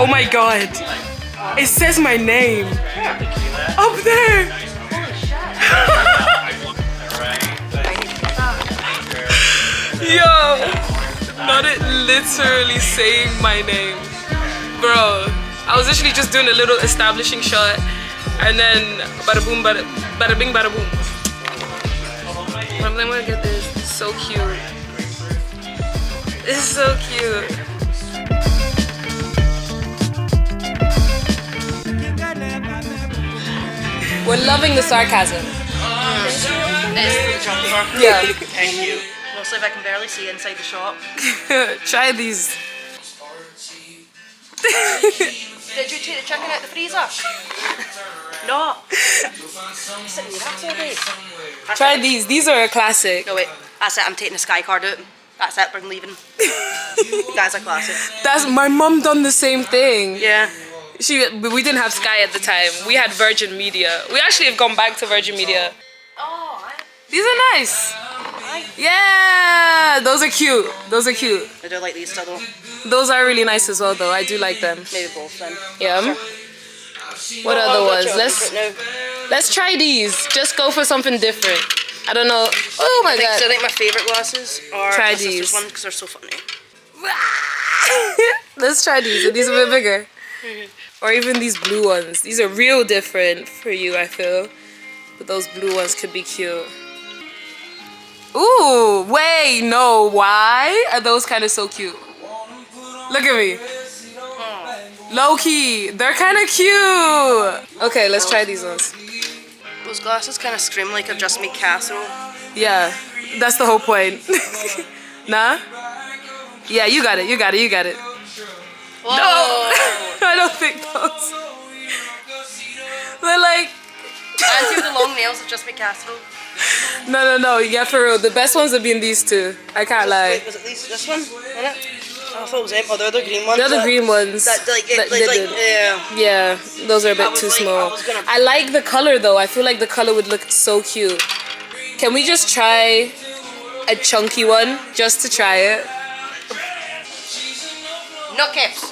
Oh my god. It says my name. Up there. Yo. Not it literally saying my name. Bro. I was literally just doing a little establishing shot. And then bada boom, bada bing, bada boom. I'm gonna get this. It's so cute. It's so cute. We're loving the sarcasm. Yeah. Thank you. Mostly if I can barely see inside the shop. Try these. Did you take the chicken out the freezer? No. Try these. These are a classic. No wait. That's it. I'm taking the Sky card out. That's it. We're leaving. That's a classic. That's my mom done the same thing. Yeah. We didn't have Sky at the time. We had Virgin Media. We actually have gone back to Virgin Media. Oh. These are nice. Yeah, those are cute. Those are cute. I do like these still though. Those are really nice as well though. I do like them. Maybe both then. Yeah. What other ones? Let's try these. Just go for something different. I don't know. Oh my god. So I think my favorite glasses are try my sister's these one because they're so funny. Let's try these. These are a bit bigger. Or even these blue ones. These are real different for you, I feel. But those blue ones could be cute. Ooh, wait, no, why are those kind of so cute? Look at me. Low key, they're kind of cute. Okay, let's try these ones. Those glasses kind of scream like I've just made casserole. Yeah, that's the whole point. Nah? Yeah, you got it, you got it, you got it. Whoa. No, I don't think those. They're like... Auntie with the long nails have just made casserole. No, yeah, for real. The best ones have been these two. I can't lie. Wait, was it this one? Was it? I thought it was them. Oh, they're the green ones. They're the green ones. Yeah, those are a bit too small. I like the color though. I feel like the color would look so cute. Can we just try a chunky one just to try it? No caps.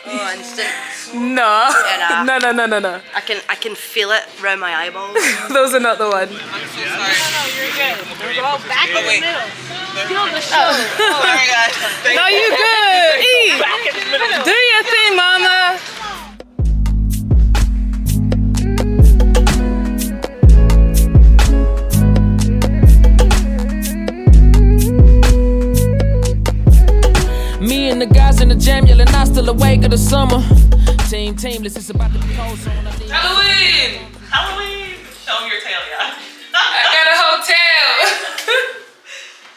Oh, instant. No. Yeah, nah. No. I can feel it around my eyeballs. Those are not the one. I'm so sorry. No, you're good. We're all back in the middle. Get on the show. Sorry guys. No, you good. Eat. Back in the middle. Do your thing, mama. Me and the guys in the jam yelling, I still awake of the summer. Teamless, it's about to be cold, so when I leave. Halloween! Halloween! Show them your tail, yeah. I got a hotel.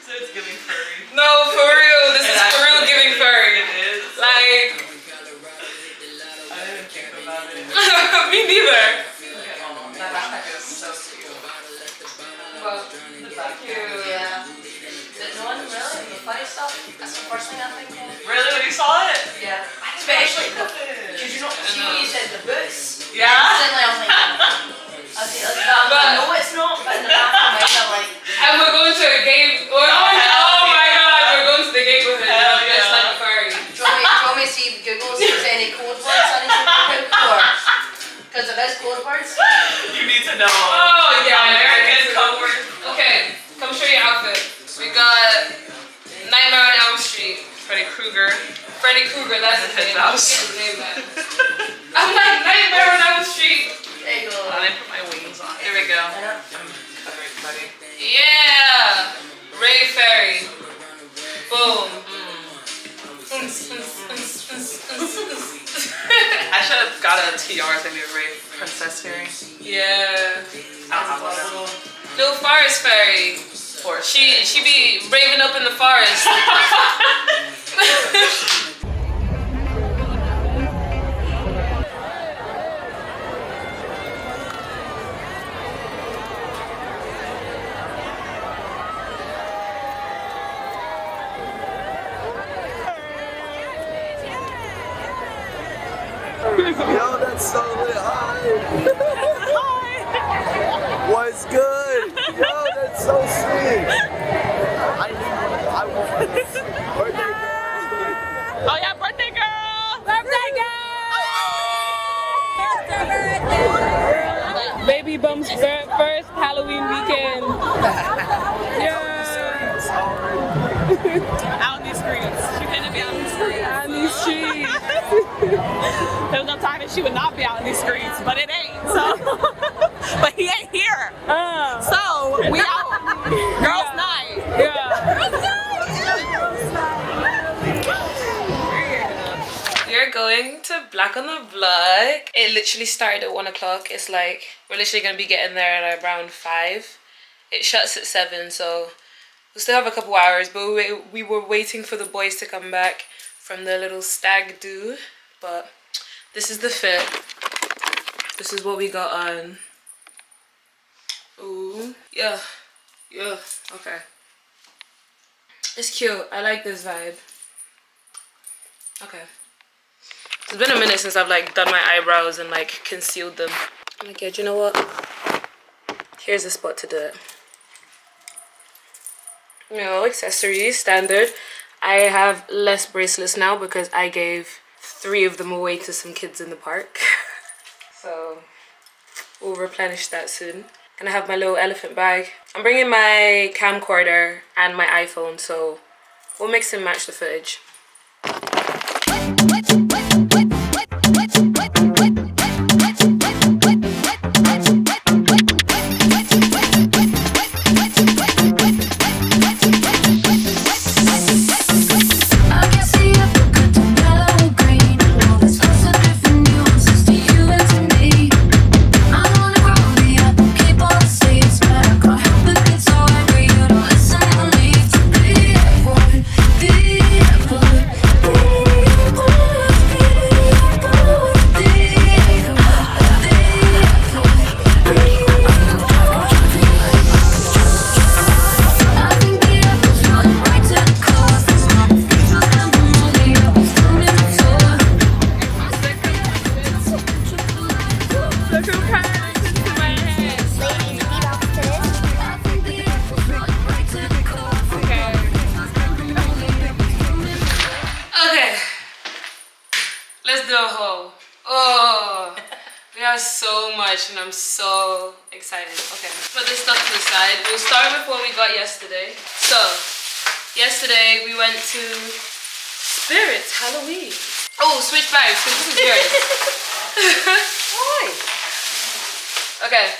So it's giving furry. No, for real. This is for real giving furry. It is. Like... I didn't think about it. Me neither. That backpack is so cute. Well, Is that cute? Yeah. No one really? The funny stuff? That's the first thing I think of. Really? When you saw it? Yeah. Especially because you don't see what you said, the boots. Yeah? Suddenly I was like, I know it's not, but in the back of my mind I'm like, and we're going to a game. Oh my god, we're going to the gaybourhood. Hell yeah. Just like a furry. do you want me to see Google see if there's any code words I need to look out for? Because if there's code words. You need to know. Oh yeah, American code word. Okay, come show your outfit. We got Nightmare on Elm Street. Freddy Krueger. Freddy Krueger, that's his name. Mouse. His name, man. I'm like Nightmare on Elm Street. There you go. I didn't put my wings on. There we go. Alright, buddy. Yeah! Ray Fairy. Boom. I should have got a tiara thing to Ray Princess Fairy. Yeah. I don't have one. Little forest fairy. She be raving up in the forest. Yo, that's so lit. Hi. What's good? Yo, that's so sweet. I want birthday girl. Oh yeah, birthday Bum's first Halloween weekend. Yeah. Out in these streets. She couldn't be out in these streets. On these streets. There was no time that she would not be out in these streets, but it ain't. So, but he ain't here. So we out. Girls' night. We're going to Black on the Block. It literally started at 1 o'clock. It's like, we're literally gonna be getting there at around 5. It shuts at 7, so we still have a couple hours, but we were waiting for the boys to come back from their little stag do. But this is the fit. This is what we got on. Ooh, yeah, okay. It's cute. I like this vibe. Okay. It's been a minute since I've like done my eyebrows and like concealed them. I'm like, yeah, do you know what? Here's the spot to do it. You know, accessories, standard. I have less bracelets now because I gave 3 of them away to some kids in the park. So we'll replenish that soon. And I have my little elephant bag. I'm bringing my camcorder and my iPhone, so we'll mix and match the footage. So much and I'm so excited. Okay, put this stuff to the side. We'll start with what we got yesterday. So yesterday we went to Spirits Halloween. Oh, switch bags because this is yours. Why? Okay,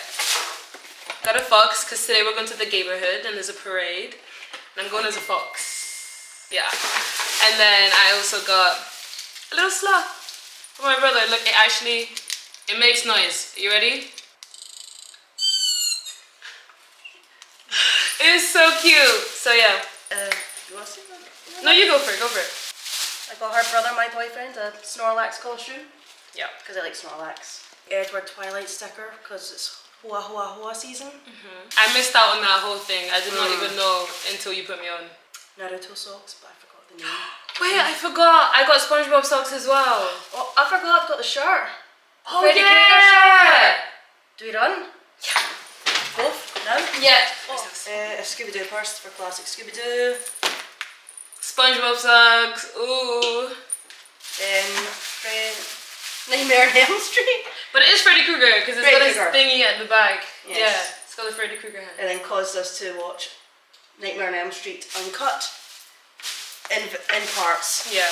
got a fox because today we're going to the gaybourhood and there's a parade and I'm going as a fox. Yeah, and then I also got a little sloth for my brother. Look, it makes noise. You ready? It's so cute. So yeah. You want to see them? No, you go for it. Go for it. I got her brother, my boyfriend, a Snorlax costume. Yeah. Because I like Snorlax. Edward Twilight sticker because it's Hoa Hoa Hoa season. I missed out on that whole thing. I did not even know until you put me on. Naruto socks, but I forgot the name. Wait, I forgot. I got SpongeBob socks as well. Oh, I forgot I've got the shirt. Oh Freddy yeah. Krueger shirt. Do we run? Yeah. Both? No? Yeah. A Scooby-Doo first for classic Scooby-Doo. SpongeBob socks. Ooh. Nightmare on Elm Street. But it is Freddy Krueger because it's got his thingy at the back. Yes. Yeah. It's got the Freddy Krueger hand. And then caused us to watch Nightmare on Elm Street uncut in parts. Yeah.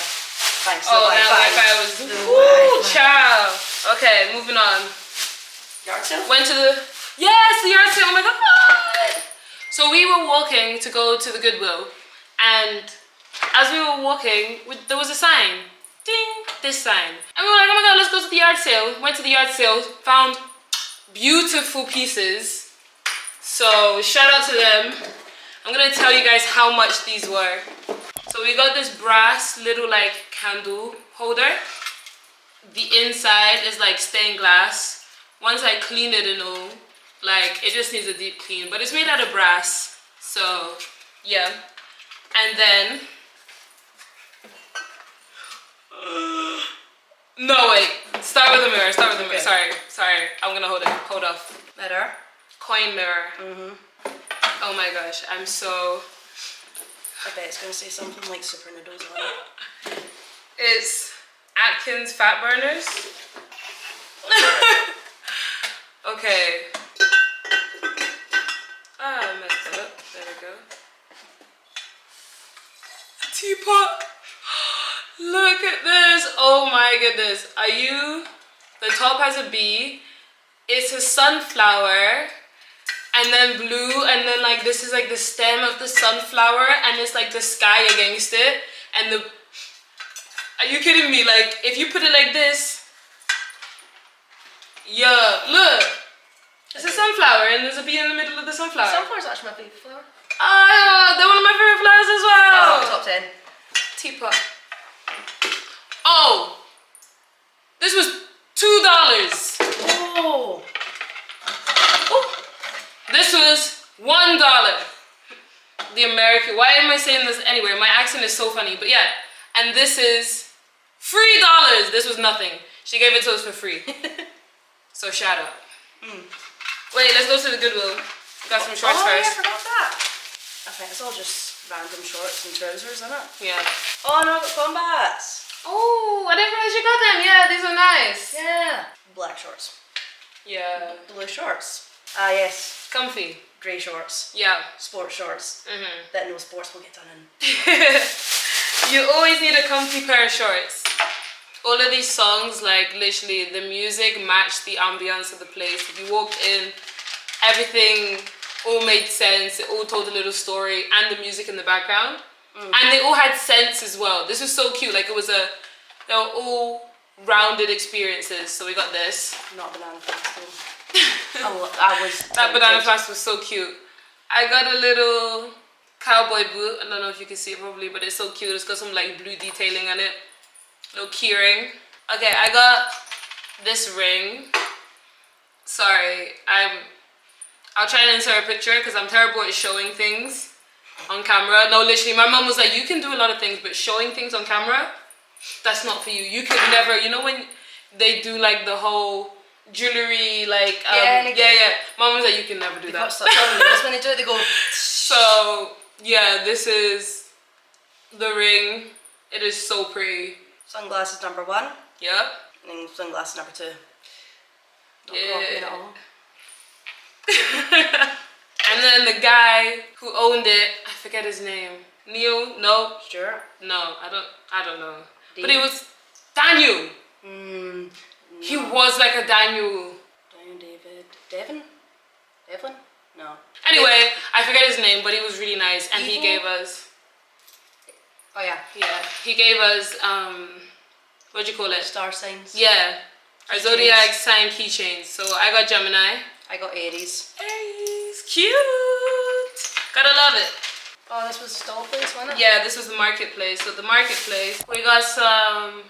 Thanks to Oh, the that Wi-Fi. Wi-Fi was. Ooh, ciao. Okay, moving on. Yard sale? Went to the. Yes, the yard sale. Oh my god. So we were walking to go to the Goodwill, and as we were walking, there was a sign. Ding! This sign. And we were like, oh my god, let's go to the yard sale. Went to the yard sale, found beautiful pieces. So shout out to them. I'm gonna tell you guys how much these were. So we got this brass little like candle holder. The inside is like stained glass. Once I clean it and all, like it just needs a deep clean, but it's made out of brass. So yeah. And then no wait. Start with the mirror. Start with the mirror. Okay. Sorry. I'm gonna hold it. Hold off. Mirror. Coin mirror. Oh my gosh, I'm so. I bet it's gonna say something like Super Noodles on it. It's Atkins Fat Burners. Okay. teapot. Look at this. Oh my goodness. Are you? The top has a bee. It's a sunflower. And then blue. And then like this is like the stem of the sunflower. And it's like the sky against it. And the... Are you kidding me? Like if you put it like this. Yeah. Look. It's a sunflower. And there's a bee in the middle of the sunflower. Sunflower's actually my favourite flower. Oh, they're one of my favorite flowers as well. Oh, top 10. Teapot. Oh, this was $2. Oh. This was $1. The American. Why am I saying this anyway? My accent is so funny, but yeah. And this is $3. This was nothing. She gave it to us for free. So shout out. Wait, let's go to the Goodwill. Got some shorts Oh, yeah, I first. forgot that. I think it's all just random shorts and trousers, isn't it? Yeah. Oh no, I got combats. Oh, I didn't realize you got them. Yeah, these are nice. Yeah. Black shorts. Yeah. Blue shorts. Ah, yes. Comfy. Grey shorts. Yeah. Sports shorts. Mm-hmm. That no sports will get done in. You always need a comfy pair of shorts. All of these songs, like literally the music matched the ambience of the place. If you walked in, everything all made sense. It all told a little story, and the music in the background. And they all had sense as well. This was so cute. Like they were all rounded experiences. So we got this. Not banana festival. I was. That banana flask was so cute. I got a little cowboy boot. I don't know if you can see it probably, but it's so cute. It's got some like blue detailing on it. Little key ring. Okay, I got this ring. Sorry, I'll try and insert a picture because I'm terrible at showing things on camera. No, literally, my mom was like, you can do a lot of things, but showing things on camera, that's not for you. You could never, you know when they do like the whole jewelry, like, yeah. Mom was like, you can never do that. When they do it, they go. So, yeah, this is the ring. It is so pretty. Sunglasses number 1. Yep. And sunglasses number 2. Don't Yeah. copy it at all. And then the guy who owned it, I forget his name. Neil? No. Sure. No, I don't know. Dean? But it was Daniel. No. He was like a Daniel. Devin? No. Anyway, I forget his name, but he was really nice, and he Evil? gave us. Oh yeah. Yeah, he gave us what'd you call it? Star signs. Yeah, our zodiac sign keychains. So I got Gemini. I got Aries. Aries, cute. Gotta love it. Oh, this was the stall place, wasn't it? Yeah, this was the marketplace. So the marketplace, we got some,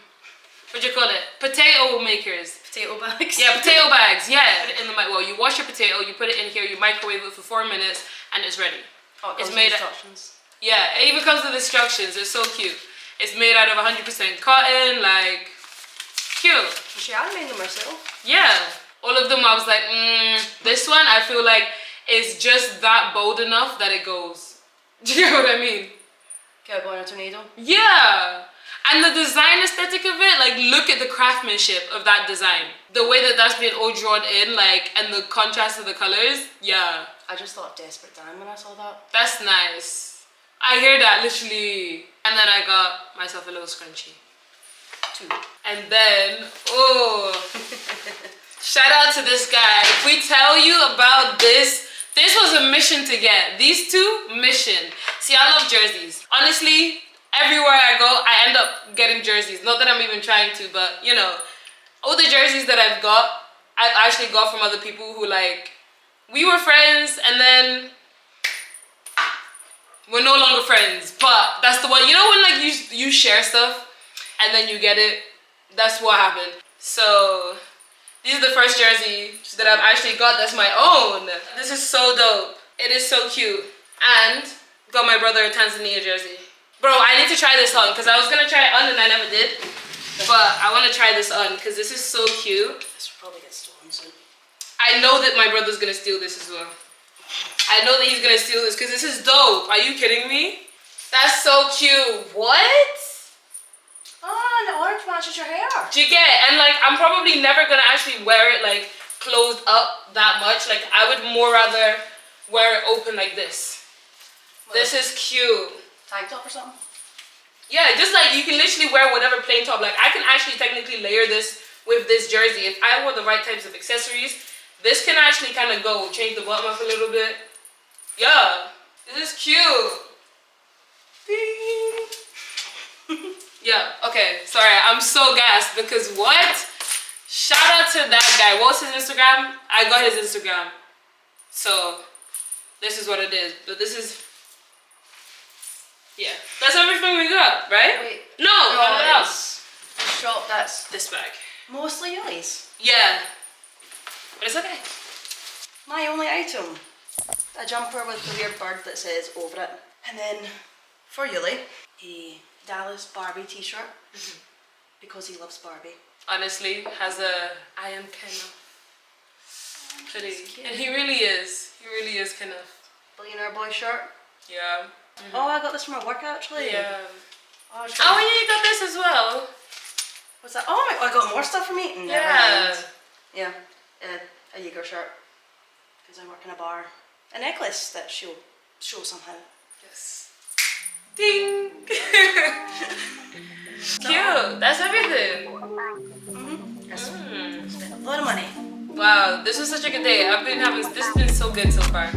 what'd you call it? Potato makers. Potato bags. Yeah, potato bags. Yeah. Put it in the well, you wash your potato, you put it in here, you microwave it for 4 minutes, and it's ready. Oh, It's made instructions. Yeah, it even comes with instructions. It's so cute. It's made out of 100% cotton, like, cute. She had made them herself. Yeah. All of them, I was like, this one, I feel like is just that bold enough that it goes. Do you know what I mean? Cowboy and a tornado. Yeah. And the design aesthetic of it, like, look at the craftsmanship of that design. The way that that's been all drawn in, like, and the contrast of the colors, yeah. I just thought Desperate Dan when I saw that. That's nice. I hear that, literally. And then I got myself a little scrunchie. 2. And then, oh, shout out to this guy. If we tell you about this was a mission to get. These two, mission. See, I love jerseys. Honestly, everywhere I go, I end up getting jerseys. Not that I'm even trying to, but you know, all the jerseys that I've actually got from other people who like, we were friends and then we're no longer friends. But that's the one, you know when like you share stuff and then you get it? That's what happened. So these are the first jerseys that I've actually got that's my own. This is so dope. It is so cute. And got my brother a Tanzania jersey. Bro, I need to try this on because I was gonna try it on and I never did. But I want to try this on because this is so cute. This will probably get stolen soon. I know that my brother's gonna steal this as well. I know that he's gonna steal this because this is dope. Are you kidding me? That's so cute. What? Oh, the orange matches your hair. Do you get? And like, I'm probably never gonna actually wear it like closed up that much. Like, I would more rather wear it open like this. This is cute. Tank top or something? Yeah, just like you can literally wear whatever plain top. Like I can actually technically layer this with this jersey. If I wore the right types of accessories, this can actually kind of go, change the bottom up a little bit. Yeah, this is cute. Yeah, okay, sorry, I'm so gassed because what? Shout out to that guy. What was his Instagram? I got his Instagram. So, this is what it is. But this is, yeah, that's everything we got, right? Wait. No, what else? Shop that's This bag. mostly yours. Yeah, but it's okay. My only item. A jumper with the weird bird that says over it. And then, for Yuli, a Dallas Barbie t-shirt. Because he loves Barbie. Honestly, has a, I am kind of pretty. And he really is. He really is kind of. Billionaire boy shirt. Yeah. Oh, I got this from my work actually. Yeah. Oh, Oh, yeah, you got this as well. what's that? Oh, I got more stuff from eating. Never Yeah. mind. Yeah. A Jaeger shirt. Because I work in a bar. A necklace that she'll show somehow. Yes. Ding. Cute. That's everything. Spent a lot of money. Wow, this was such a good day. This has been so good so far.